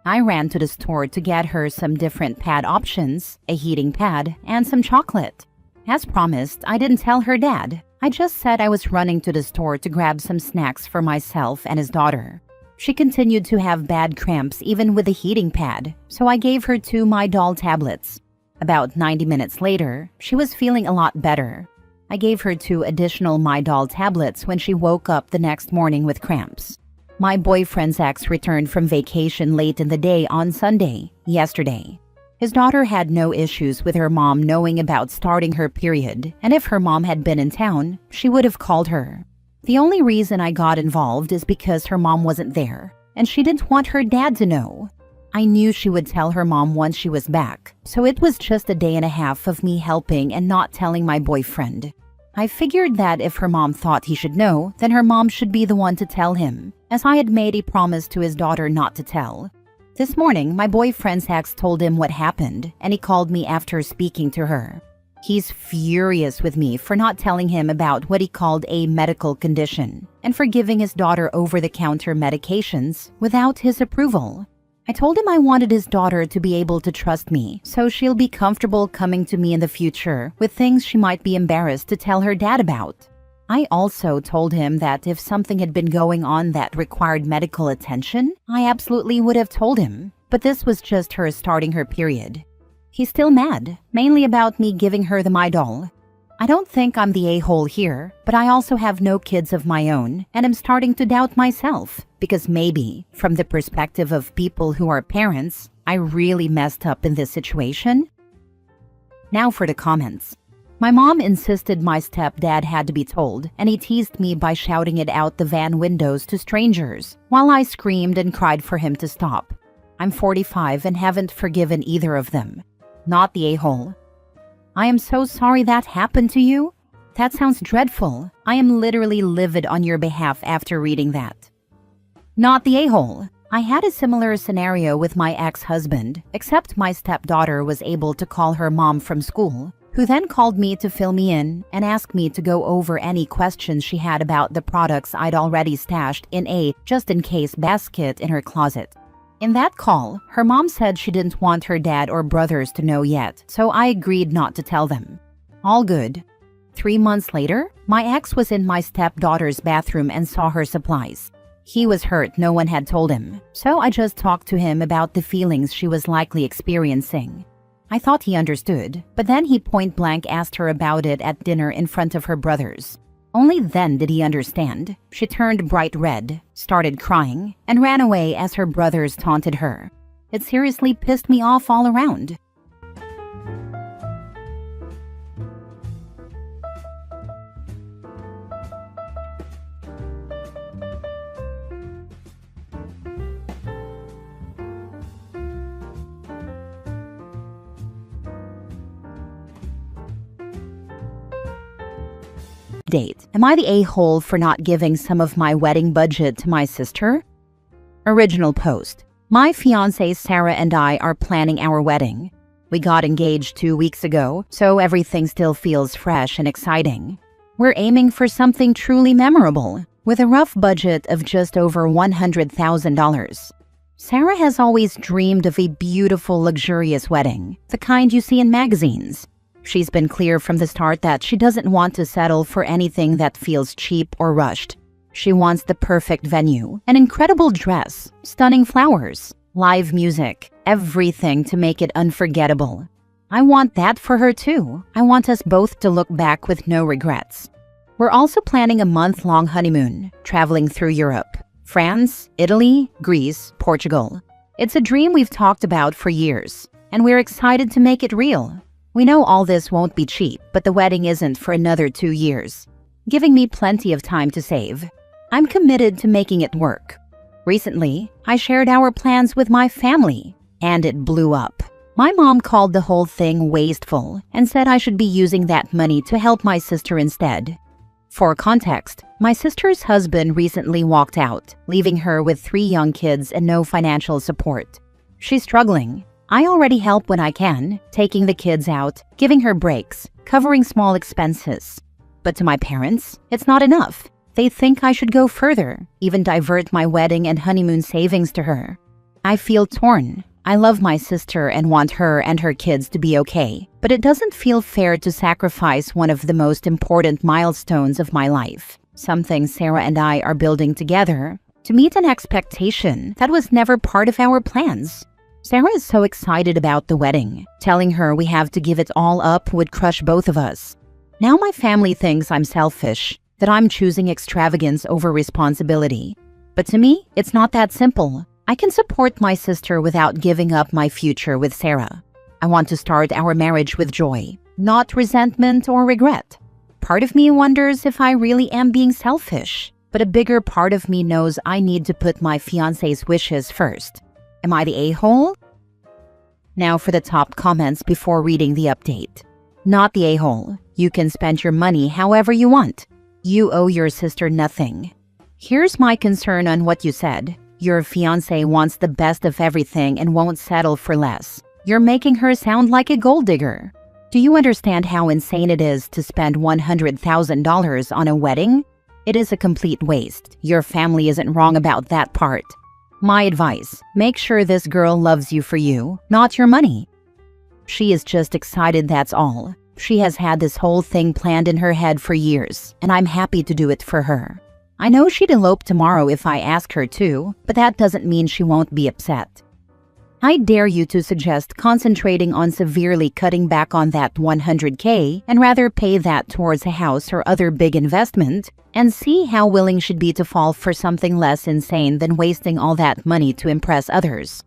I ran to the store to get her some different pad options, a heating pad, and some chocolate. As promised, I didn't tell her dad. I just said I was running to the store to grab some snacks for myself and his daughter. She continued to have bad cramps even with the heating pad, so I gave her 2 My Doll tablets. About 90 minutes later, she was feeling a lot better. I gave her 2 additional My Doll tablets when she woke up the next morning with cramps. My boyfriend's ex returned from vacation late in the day on Sunday, yesterday. His daughter had no issues with her mom knowing about starting her period, and if her mom had been in town, she would have called her. The only reason I got involved is because her mom wasn't there, and she didn't want her dad to know. I knew she would tell her mom once she was back, so it was just a day and a half of me helping and not telling my boyfriend. I figured that if her mom thought he should know, then her mom should be the one to tell him, as I had made a promise to his daughter not to tell. This morning, my boyfriend's ex told him what happened, and he called me after speaking to her. He's furious with me for not telling him about what he called a medical condition, and for giving his daughter over-the-counter medications without his approval. I told him I wanted his daughter to be able to trust me, so she'll be comfortable coming to me in the future with things she might be embarrassed to tell her dad about. I also told him that if something had been going on that required medical attention, I absolutely would have told him, but this was just her starting her period. He's still mad, mainly about me giving her the my doll. I don't think I'm the a-hole here, but I also have no kids of my own, and I'm starting to doubt myself, because maybe, from the perspective of people who are parents, I really messed up in this situation. Now for the comments. My mom insisted my stepdad had to be told, and he teased me by shouting it out the van windows to strangers, while I screamed and cried for him to stop. I'm 45 and haven't forgiven either of them. Not the a-hole. I am so sorry that happened to you. That sounds dreadful. I am literally livid on your behalf after reading that. Not the a-hole. I had a similar scenario with my ex-husband, except my stepdaughter was able to call her mom from school, who then called me to fill me in and ask me to go over any questions she had about the products I'd already stashed in a just-in-case basket in her closet. In that call, her mom said she didn't want her dad or brothers to know yet, so I agreed not to tell them. All good. 3 months later, my ex was in my stepdaughter's bathroom and saw her supplies. He was hurt no one had told him, so I just talked to him about the feelings she was likely experiencing. I thought he understood, but then he point-blank asked her about it at dinner in front of her brothers. Only then did he understand. She turned bright red, started crying, and ran away as her brothers taunted her. It seriously pissed me off all around. Date. Am I the a-hole for not giving some of my wedding budget to my sister? Original post. My fiancé Sarah and I are planning our wedding. We got engaged 2 weeks ago, so everything still feels fresh and exciting. We're aiming for something truly memorable, with a rough budget of just over $100,000. Sarah has always dreamed of a beautiful, luxurious wedding, the kind you see in magazines. She's been clear from the start that she doesn't want to settle for anything that feels cheap or rushed. She wants the perfect venue, an incredible dress, stunning flowers, live music, everything to make it unforgettable. I want that for her too. I want us both to look back with no regrets. We're also planning a month-long honeymoon, traveling through Europe, France, Italy, Greece, Portugal. It's a dream we've talked about for years, and we're excited to make it real. We know all this won't be cheap, but the wedding isn't for another 2 years, giving me plenty of time to save. I'm committed to making it work. Recently, I shared our plans with my family, and it blew up. My mom called the whole thing wasteful and said I should be using that money to help my sister instead. For context, my sister's husband recently walked out, leaving her with 3 young kids and no financial support. She's struggling. I already help when I can, taking the kids out, giving her breaks, covering small expenses. But to my parents, it's not enough. They think I should go further, even divert my wedding and honeymoon savings to her. I feel torn. I love my sister and want her and her kids to be okay, but it doesn't feel fair to sacrifice one of the most important milestones of my life, something Sarah and I are building together, to meet an expectation that was never part of our plans. Sarah is so excited about the wedding. Telling her we have to give it all up would crush both of us. Now my family thinks I'm selfish, that I'm choosing extravagance over responsibility. But to me, it's not that simple. I can support my sister without giving up my future with Sarah. I want to start our marriage with joy, not resentment or regret. Part of me wonders if I really am being selfish, but a bigger part of me knows I need to put my fiancé's wishes first. Am I the a-hole? Now for the top comments before reading the update. Not the a-hole. You can spend your money however you want. You owe your sister nothing. Here's my concern on what you said. Your fiancé wants the best of everything and won't settle for less. You're making her sound like a gold digger. Do you understand how insane it is to spend $100,000 on a wedding? It is a complete waste. Your family isn't wrong about that part. My advice, make sure this girl loves you for you, not your money. She is just excited, that's all. She has had this whole thing planned in her head for years, and I'm happy to do it for her. I know she'd elope tomorrow if I ask her to, but that doesn't mean she won't be upset. I dare you to suggest concentrating on severely cutting back on that $100K and rather pay that towards a house or other big investment and see how willing she'd be to fall for something less insane than wasting all that money to impress others.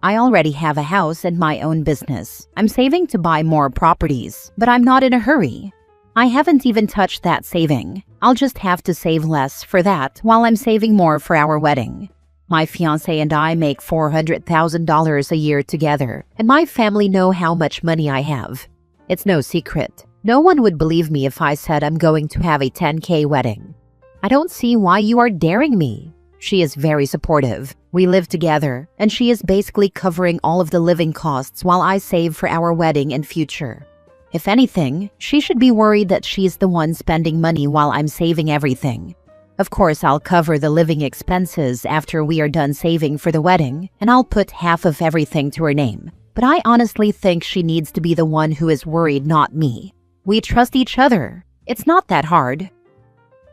I already have a house and my own business. I'm saving to buy more properties, but I'm not in a hurry. I haven't even touched that saving. I'll just have to save less for that while I'm saving more for our wedding. My fiancé and I make $400,000 a year together, and my family know how much money I have. It's no secret. No one would believe me if I said I'm going to have a $10K wedding. I don't see why you are daring me. She is very supportive. We live together, and she is basically covering all of the living costs while I save for our wedding and future. If anything, she should be worried that she's the one spending money while I'm saving everything. Of course, I'll cover the living expenses after we are done saving for the wedding, and I'll put half of everything to her name. But I honestly think she needs to be the one who is worried, not me. We trust each other. It's not that hard.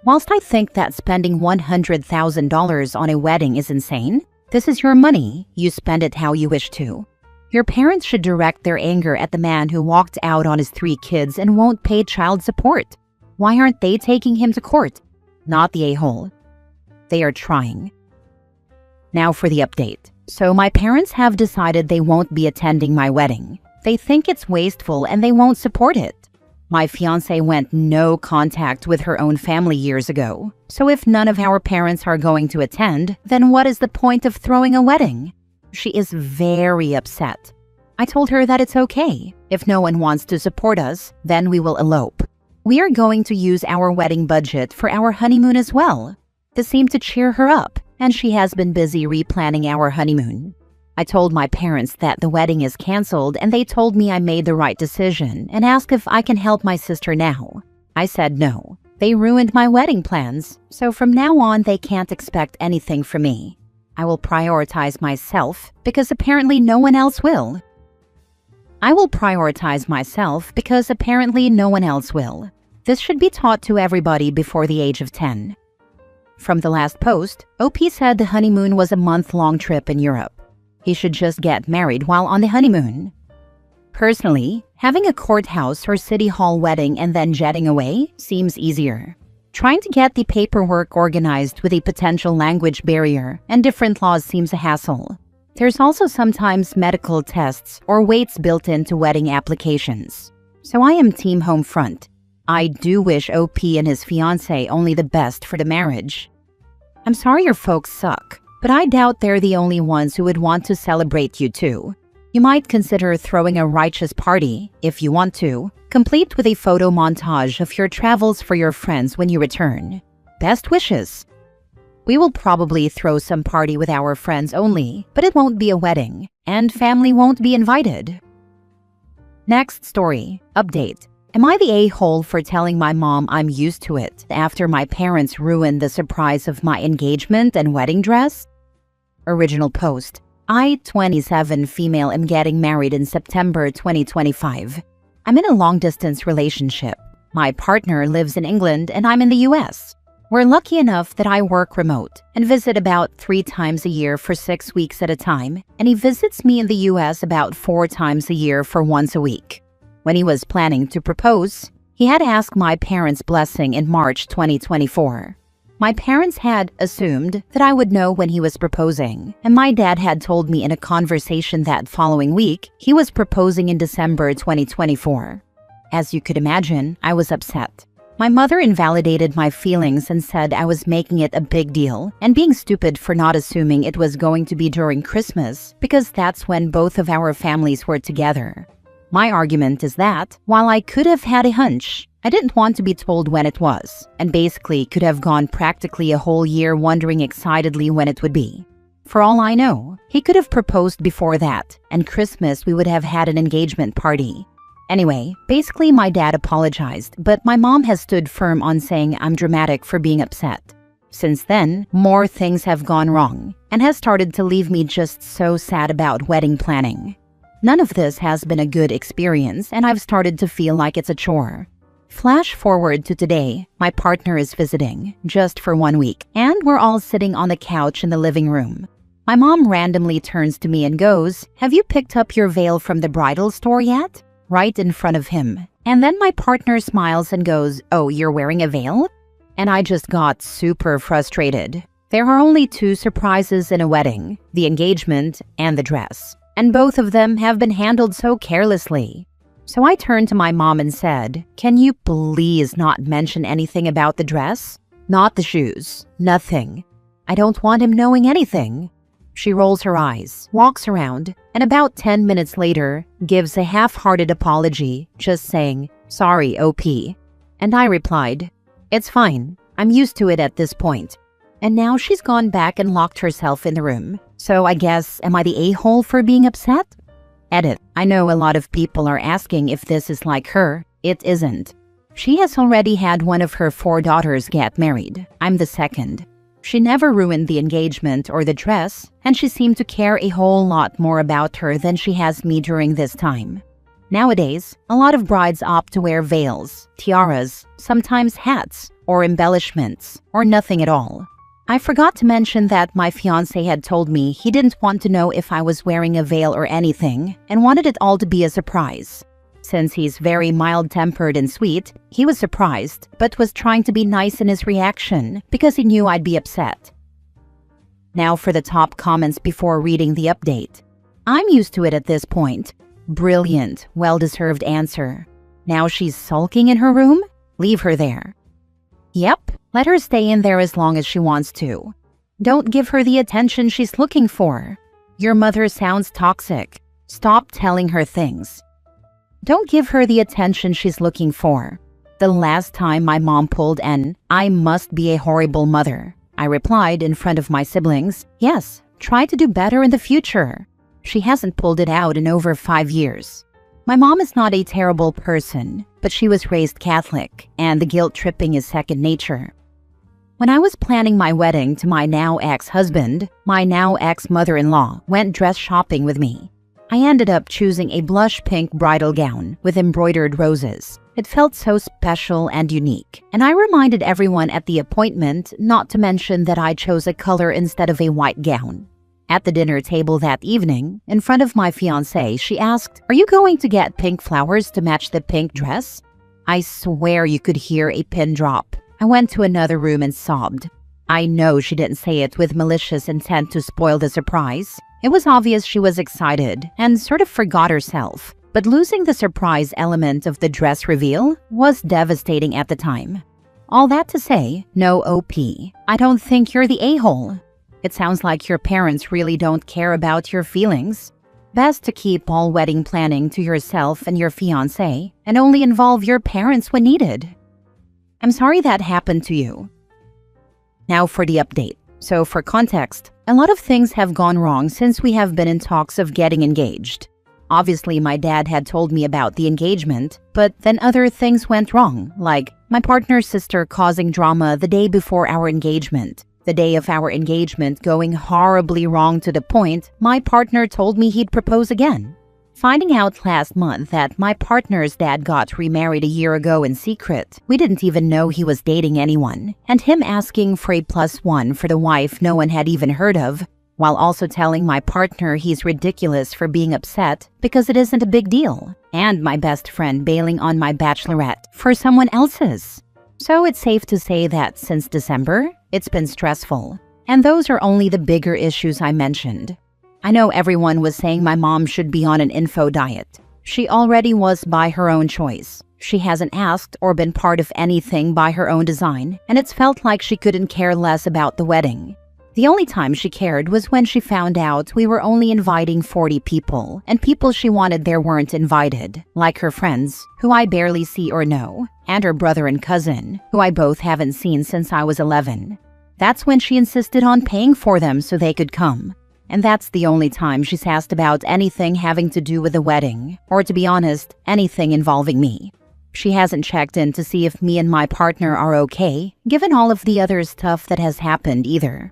Whilst I think that spending $100,000 on a wedding is insane, this is your money. You spend it how you wish to. Your parents should direct their anger at the man who walked out on his 3 kids and won't pay child support. Why aren't they taking him to court? Not the a-hole. They are trying. Now for the update. So my parents have decided they won't be attending my wedding. They think it's wasteful and they won't support it. My fiancé went no contact with her own family years ago. So if none of our parents are going to attend, then what is the point of throwing a wedding? She is very upset. I told her that it's okay. If no one wants to support us, then we will elope. We are going to use our wedding budget for our honeymoon as well. This seemed to cheer her up, and she has been busy replanning our honeymoon. I told my parents that the wedding is canceled, and they told me I made the right decision and asked if I can help my sister now. I said no. They ruined my wedding plans, so from now on they can't expect anything from me. I will prioritize myself because apparently no one else will. This should be taught to everybody before the age of 10. From the last post, OP said the honeymoon was a month-long trip in Europe. He should just get married while on the honeymoon. Personally, having a courthouse or city hall wedding and then jetting away seems easier. Trying to get the paperwork organized with a potential language barrier and different laws seems a hassle. There's also sometimes medical tests or weights built into wedding applications. So I am team home front. I do wish OP and his fiancé only the best for the marriage. I'm sorry your folks suck, but I doubt they're the only ones who would want to celebrate you too. You might consider throwing a righteous party, if you want to, complete with a photo montage of your travels for your friends when you return. Best wishes! We will probably throw some party with our friends only, but it won't be a wedding, and family won't be invited. Next story. Update. Am I the a-hole for telling my mom I'm used to it after my parents ruined the surprise of my engagement and wedding dress? Original post. I, 27 female, am getting married in September 2025. I'm in a long-distance relationship. My partner lives in England and I'm in the US. We're lucky enough that I work remote and visit about 3 times a year for 6 weeks at a time, and he visits me in the US about 4 times a year for once a week. When he was planning to propose, he had asked my parents' blessing in March 2024. My parents had assumed that I would know when he was proposing, and my dad had told me in a conversation that following week he was proposing in December 2024. As you could imagine, I was upset. My mother invalidated my feelings and said I was making it a big deal and being stupid for not assuming it was going to be during Christmas because that's when both of our families were together. My argument is that, while I could have had a hunch, I didn't want to be told when it was, and basically could have gone practically a whole year wondering excitedly when it would be. For all I know, he could have proposed before that, and Christmas we would have had an engagement party. Anyway, basically my dad apologized, but my mom has stood firm on saying I'm dramatic for being upset. Since then, more things have gone wrong. and has started to leave me just so sad about wedding planning. None of this has been a good experience, and I've started to feel like it's a chore. Flash forward to today, my partner is visiting, just for 1 week, and we're all sitting on the couch in the living room. My mom randomly turns to me and goes, "Have you picked up your veil from the bridal store yet?" Right in front of him. And then my partner smiles and goes, "Oh, you're wearing a veil?" And I just got super frustrated. There are only 2 surprises in a wedding, the engagement and the dress. And both of them have been handled so carelessly. So I turned to my mom and said, "Can you please not mention anything about the dress? Not the shoes. Nothing. I don't want him knowing anything." She rolls her eyes, walks around, and about 10 minutes later, gives a half-hearted apology, just saying, "Sorry, OP." And I replied, "It's fine. I'm used to it at this point." And now she's gone back and locked herself in the room. So I guess, am I the a-hole for being upset? Edit. I know a lot of people are asking if this is like her. It isn't. She has already had one of her 4 daughters get married. I'm the second. She never ruined the engagement or the dress, and she seemed to care a whole lot more about her than she has me during this time. Nowadays, a lot of brides opt to wear veils, tiaras, sometimes hats, or embellishments, or nothing at all. I forgot to mention that my fiancé had told me he didn't want to know if I was wearing a veil or anything, and wanted it all to be a surprise. Since he's very mild-tempered and sweet, he was surprised, but was trying to be nice in his reaction because he knew I'd be upset. Now for the top comments before reading the update. I'm used to it at this point. Brilliant, well-deserved answer. Now she's sulking in her room? Leave her there. Yep, let her stay in there as long as she wants to. Don't give her the attention she's looking for. Your mother sounds toxic. Stop telling her things. Don't give her the attention she's looking for. The last time my mom pulled an "I must be a horrible mother," I replied in front of my siblings, "Yes, try to do better in the future." She hasn't pulled it out in over 5 years. My mom is not a terrible person, but she was raised Catholic, and the guilt-tripping is second nature. When I was planning my wedding to my now ex-husband, my now ex-mother-in-law went dress shopping with me. I ended up choosing a blush pink bridal gown with embroidered roses. It felt so special and unique, and I reminded everyone at the appointment not to mention that I chose a color instead of a white gown. At the dinner table that evening, in front of my fiancé, she asked, "Are you going to get pink flowers to match the pink dress?" I swear you could hear a pin drop. I went to another room and sobbed. I know she didn't say it with malicious intent to spoil the surprise. It was obvious she was excited and sort of forgot herself, but losing the surprise element of the dress reveal was devastating at the time. All that to say, no OP. I don't think you're the a-hole. It sounds like your parents really don't care about your feelings. Best to keep all wedding planning to yourself and your fiancé and only involve your parents when needed. I'm sorry that happened to you. Now for the update. So for context, a lot of things have gone wrong since we have been in talks of getting engaged. Obviously, my dad had told me about the engagement, but then other things went wrong, like my partner's sister causing drama the day before our engagement. The day of our engagement going horribly wrong to the point my partner told me he'd propose again. Finding out last month that my partner's dad got remarried a year ago in secret, we didn't even know he was dating anyone, and him asking for a +1 for the wife no one had even heard of, while also telling my partner he's ridiculous for being upset because it isn't a big deal, and my best friend bailing on my bachelorette for someone else's. So it's safe to say that since December, it's been stressful, and those are only the bigger issues I mentioned. I know everyone was saying my mom should be on an info diet. She already was by her own choice. She hasn't asked or been part of anything by her own design, and it's felt like she couldn't care less about the wedding. The only time she cared was when she found out we were only inviting 40 people, and people she wanted there weren't invited, like her friends, who I barely see or know, and her brother and cousin, who I both haven't seen since I was 11. That's when she insisted on paying for them so they could come. And that's the only time she's asked about anything having to do with the wedding, or to be honest, anything involving me. She hasn't checked in to see if me and my partner are okay, given all of the other stuff that has happened either.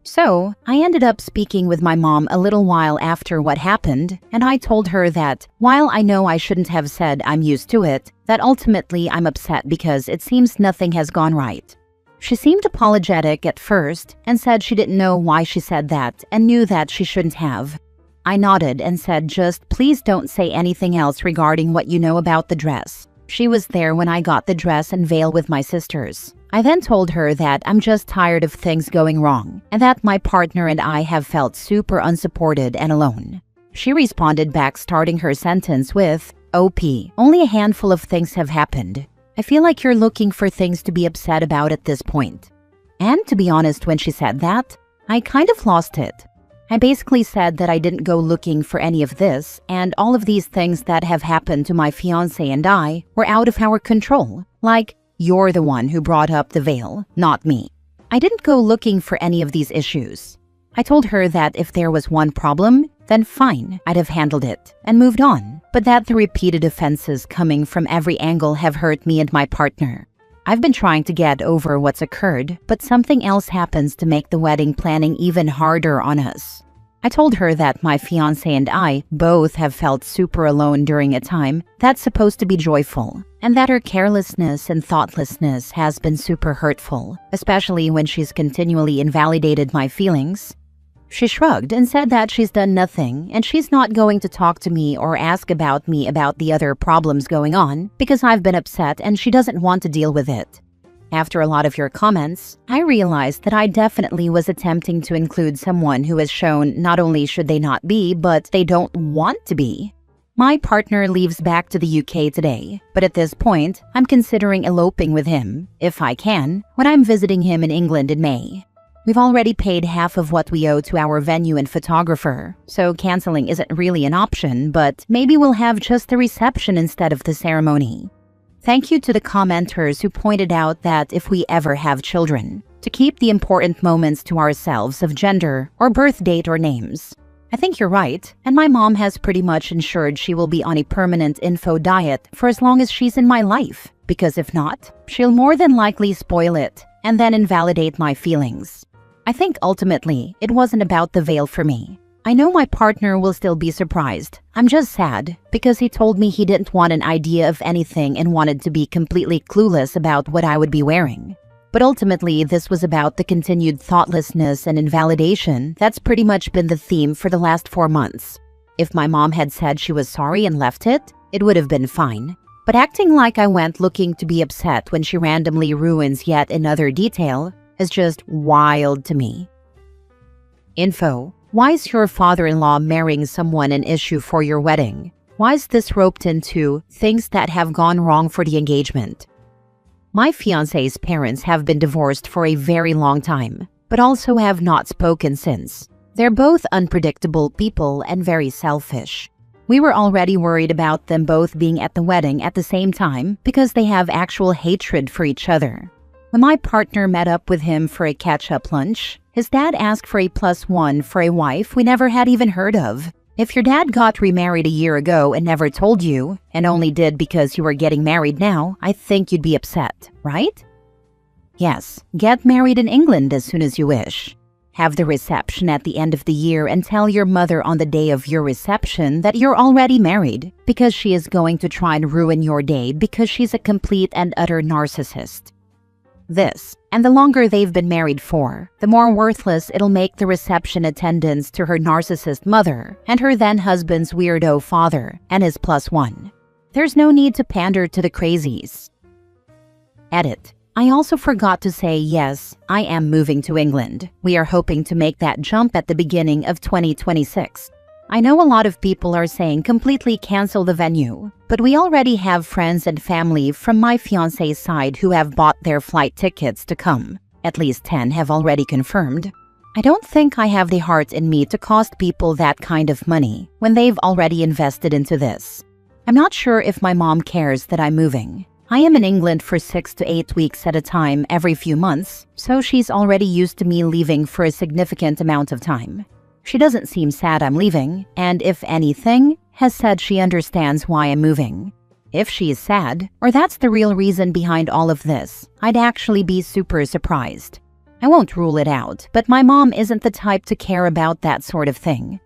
So, I ended up speaking with my mom a little while after what happened, and I told her that while I know I shouldn't have said I'm used to it, that ultimately I'm upset because it seems nothing has gone right. She seemed apologetic at first and said she didn't know why she said that and knew that she shouldn't have. I nodded and said just please don't say anything else regarding what you know about the dress. She was there when I got the dress and veil with my sisters. I then told her that I'm just tired of things going wrong and that my partner and I have felt super unsupported and alone. She responded back starting her sentence with, OP, only a handful of things have happened. I feel like you're looking for things to be upset about at this point. And to be honest, when she said that, I kind of lost it. I basically said that I didn't go looking for any of this, and all of these things that have happened to my fiancé and I were out of our control. Like, you're the one who brought up the veil, not me. I didn't go looking for any of these issues. I told her that if there was one problem, then fine, I'd have handled it and moved on, but that the repeated offenses coming from every angle have hurt me and my partner. I've been trying to get over what's occurred, but something else happens to make the wedding planning even harder on us. I told her that my fiancé and I both have felt super alone during a time that's supposed to be joyful, and that her carelessness and thoughtlessness has been super hurtful, especially when she's continually invalidated my feelings. She shrugged and said that she's done nothing and she's not going to talk to me or ask about me about the other problems going on because I've been upset and she doesn't want to deal with it. After a lot of your comments, I realized that I definitely was attempting to include someone who has shown not only should they not be, but they don't want to be. My partner leaves back to the UK today, but at this point, I'm considering eloping with him, if I can, when I'm visiting him in England in May. We've already paid half of what we owe to our venue and photographer, so canceling isn't really an option, but maybe we'll have just the reception instead of the ceremony. Thank you to the commenters who pointed out that if we ever have children, to keep the important moments to ourselves of gender or birth date or names. I think you're right, and my mom has pretty much ensured she will be on a permanent info diet for as long as she's in my life, because if not, she'll more than likely spoil it and then invalidate my feelings. I think ultimately, it wasn't about the veil for me. I know my partner will still be surprised. I'm just sad because he told me he didn't want an idea of anything and wanted to be completely clueless about what I would be wearing. But ultimately, this was about the continued thoughtlessness and invalidation that's pretty much been the theme for the last 4 months. If my mom had said she was sorry and left it, it would have been fine. But acting like I went looking to be upset when she randomly ruins yet another detail is just wild to me. Info. Why is your father-in-law marrying someone an issue for your wedding? Why is this roped into things that have gone wrong for the engagement? My fiancé's parents have been divorced for a very long time, but also have not spoken since. They're both unpredictable people and very selfish. We were already worried about them both being at the wedding at the same time because they have actual hatred for each other. When my partner met up with him for a catch-up lunch, his dad asked for a +1 for a wife we never had even heard of. If your dad got remarried a year ago and never told you, and only did because you were getting married now, I think you'd be upset, right? Yes, get married in England as soon as you wish. Have the reception at the end of the year and tell your mother on the day of your reception that you're already married, because she is going to try and ruin your day because she's a complete and utter narcissist. This, and the longer they've been married for, the more worthless it'll make the reception attendance to her narcissist mother and her then-husband's weirdo father and his +1. There's no need to pander to the crazies. Edit. I also forgot to say yes, I am moving to England. We are hoping to make that jump at the beginning of 2026. I know a lot of people are saying completely cancel the venue, but we already have friends and family from my fiancé's side who have bought their flight tickets to come. At least 10 have already confirmed. I don't think I have the heart in me to cost people that kind of money when they've already invested into this. I'm not sure if my mom cares that I'm moving. I am in England for 6 to 8 weeks at a time every few months, so she's already used to me leaving for a significant amount of time. She doesn't seem sad I'm leaving, and if anything, has said she understands why I'm moving. If she is sad, or that's the real reason behind all of this, I'd actually be super surprised. I won't rule it out, but my mom isn't the type to care about that sort of thing.